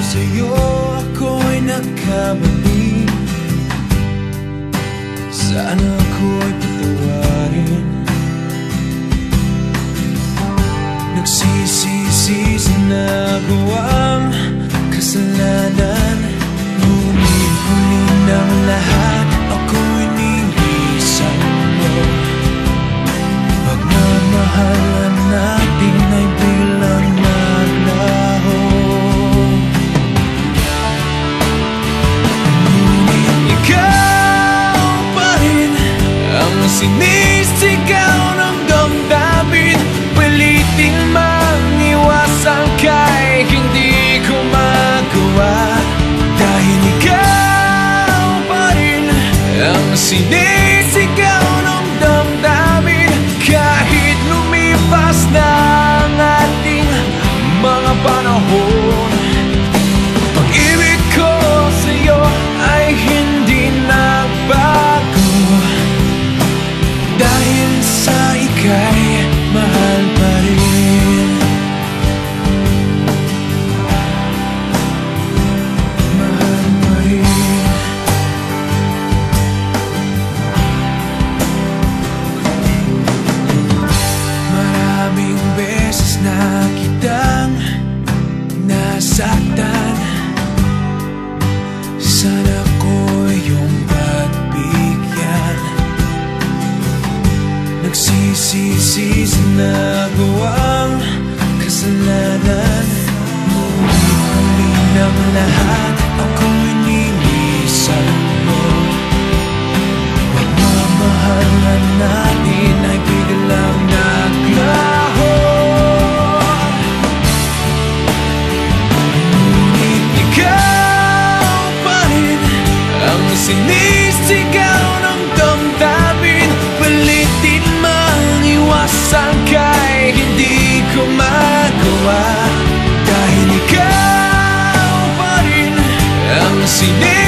sa'yo ako'y nagkamali. Sana ako'y patawarin. Nagsisisi sa nagawang kasalanan. Ngunit huli ng lahat ako'y nilisan mo. Pagmamahalan natin ay biglang naglaho. Ngunit ikaw pa rin ang sinisigaw ng damdamin. Pilitin mang iwasan kay hindi ko magawa. Dahil ikaw pa rin ang sinisigaw ng damdamin. Kahit lumipas na ang ating mga panahon, pag-ibig ko sa'yo ay hindi nagbago. Dahil sa ika'y mahal pa rin. Mahal pa rin. Maraming beses na kitang nasaktan. Sana ko yung pagbigyan. Nagsisisi sa nagawang kasalanan. Ngunit huli ng lahat ako'y nilisan mo. Pagmamahalan natin ay biglang naglaho. Ngunit ikaw pa rin ang sinisigaw ng damdamin. Pilitin mang iwasan kay hindi ko magawa. Dahil ikaw pa rin ang sinisigaw